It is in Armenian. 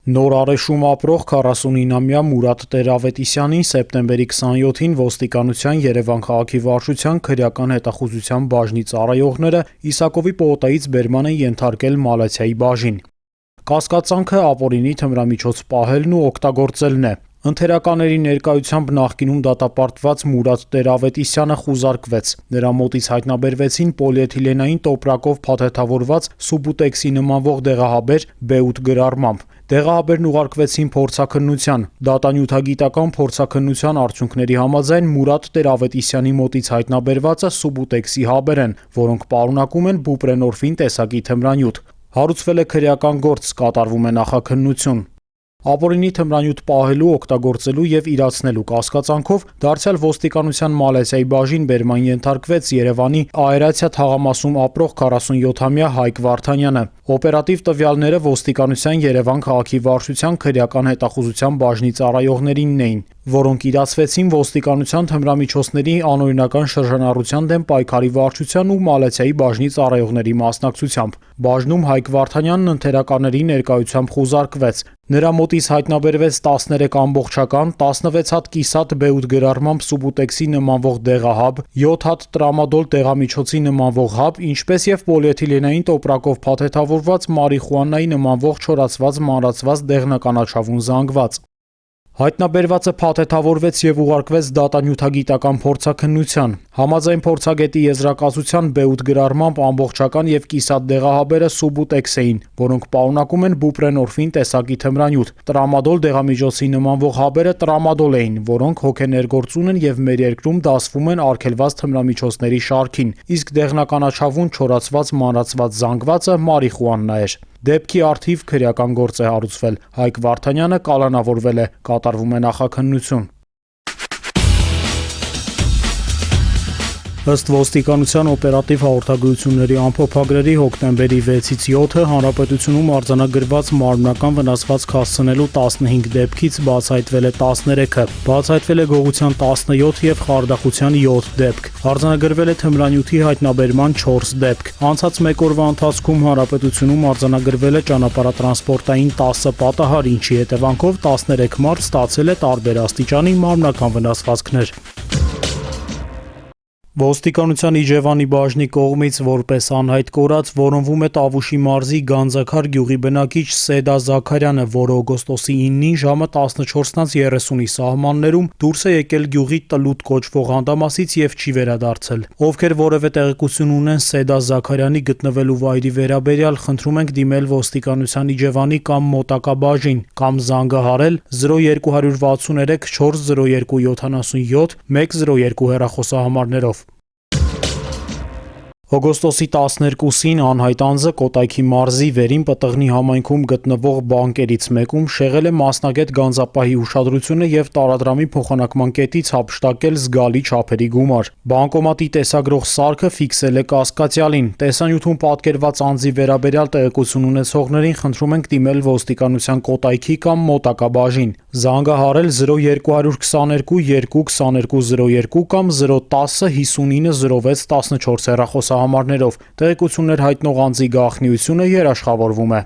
Նոր առեշում ապրող 49-ամյա Մուրադ Տեր-Ավետիսյանին սեպտեմբերի 27-ին ոստիկանության Երևան քաղաքի վարչության քրեական հետախուզության բաժնի ծառայողները Իսակովի պողոտայից բերման են ենթարկել Մալաթիայի բաժին։ Կասկածանքը ապօրինի թմրամիջոց պահելն ու օգտագործելն է։ Ընթերականների ներկայությամբ նախկինում դատապարտված Մուրադ Տեր-Ավետիսյանը խուզարկվեց։ Նրա մոտից հայտնաբերվեցին պոլիէթիլենային տոպրակով փաթեթավորված սուբուտեքսի նմանվող դեղահաբեր B8 գրառմամբ։ Դեղահաբերն ուղարկվեցին փորձաքննության։ Դատանյութագիտական փորձաքննության արդյունքների համաձայն Մուրադ Տեր-Ավետիսյանի մոտից հայտնաբերվածը սուբուտեքսի հաբեր են, որոնք պարունակում են բուպրենորֆին տեսակի թմրանյութ։ Հարուցվել է քրեական գործ, կատարվում է նախաքննություն։ Ապօրինի թմրանյութ պահելու, օգտագործելու եւ իրացնելու կասկածանքով դարձյալ ոստիկանության Մալաթիայի բաժին բերման ենթարկվեց Երևանի Աերացիա թաղամասում ապրող 47-ամյա Հայկ Վարդանյանը։ Օպերատիվ տվյալները ոստիկանության Երևան քաղաքի վարչության քրեական հետախուզության բաժնի ծառայողներինն էին, որոնք իրացվեցին ոստիկանության թմրամիջոցների անօրինական շրջանառության դեմ պայքարի վարչության ու Մալաթիայի բաժնի ծառայողների մասնակցությամբ։ Բաժնում Հայկ Վարդանյանն ընթերականների ներկայությամբ խուզարկվեց։ Նրա մոտից հայտնաբերվեց 13 ամբողջական, 16 հատ կիսատ B8 գրառմամբ սուբուտեքսի նմանվող դեղահաբ, 7 հատ տրամադոլ դեղամիջոցի նմանվող հաբ, ինչպես եւ պոլիէթիլենային տոպրակով փաթեթավորված մարիխուանայի նմանվող չորացված մանրացված դեղնականաչավուն զանգված։ Հայտնաբերվածը փաթեթավորվեց եւ ուղարկվեց դատանյութագիտական փորձաքննության։ Համաձայն փորձագետի եզրակացության B8 գրառմամբ ամբողջական եւ կիսատ դեղահաբերը սուբուտեքս էին, որոնք պարունակում են բուպրենորֆին տեսակի թմրանյութ։ Տրամադոլ դեղամիջոցի նմանվող հաբերը տրամադոլ էին, որոնք հոգեներգործուն են եւ մեր երկրում դասվում են արգելված թմրամիջոցների շարքին, իսկ դեղնականաչավուն չորացված մանրացված զանգվածը մարիխուանա էր։ Դեպքի առթիվ քրեական գործ է հարուցվել։ Հայկ Վարդանյանը կալանավորվել է, կատարվում է նախաքննություն։ Ըստ ոստիկանության օպերատիվ հաղորդագրությունների ամփոփագրերի հոկտեմբերի 6-ից 7-ը հանրապետությունում արձանագրված մարմնական վնասվածք հասցնելու 15 դեպքից բացահայտվել է 13-ը, բացահայտվել է գողության 17 եւ խարդախության 7 դեպք, արձանագրվել է թմրանյութի հայտնաբերման 4 դեպք։ Անցած մեկ օրվա ընթացքում հանրապետությունում արձանագրվել է ճանապարհատրանսպորտային 10 պատահար, ինչի հետևանքով 13 մարդ ստացել է տարբեր աստիճանի մարմնական վնասվածքներ։ Ոստիկանության Իջևանի բաժնի կողմից որպես անհայտ կորած որոնվում է Տավուշի մարզի Գանձաքար գյուղի բնակիչ Սեդա Զաքարյանը, որը օգոստոսի 9-ին ժամը 14:30-ի սահմաններում դուրս է եկել գյուղի Տլուտ կոչվող հանդամասից եւ չի վերադարձել։ Ովքեր որևէ տեղեկություն ունեն Սեդա Զաքարյանի գտնվելու վայրի վերաբերյալ, խնդրում ենք դիմել ոստիկանության Իջևանի կամ մոտակա բաժին կամ զանգահարել 0263 40277 102 հեռախոսահամարներով։ Օգոստոսի 12-ին անհայտ անձը Կոտայքի մարզի Վերին Պտղնի համայնքում գտնվող բանկերից մեկում շեղել է մասնագետ գանձապահի ուշադրությունը եւ տարադրամի փոխանակման կետից հափշտակել զգալի չափերի գումար։ Բանկոմատի տեսագրող սարքը ֆիքսել է կասկածյալին։ Տեսանյութում պատկերված անձի վերաբերյալ տեղեկություն ունեցողներին խնդրում ենք դիմել ոստիկանության Կոտայքի կամ մոտակա բաժին։ Զանգահարել 0222 22202 կամ 010 59 06 14 հեռախոսահամարներով։ Տեղեկություններ հայտնող անձի գաղտնիությունը երաշխավորվում է։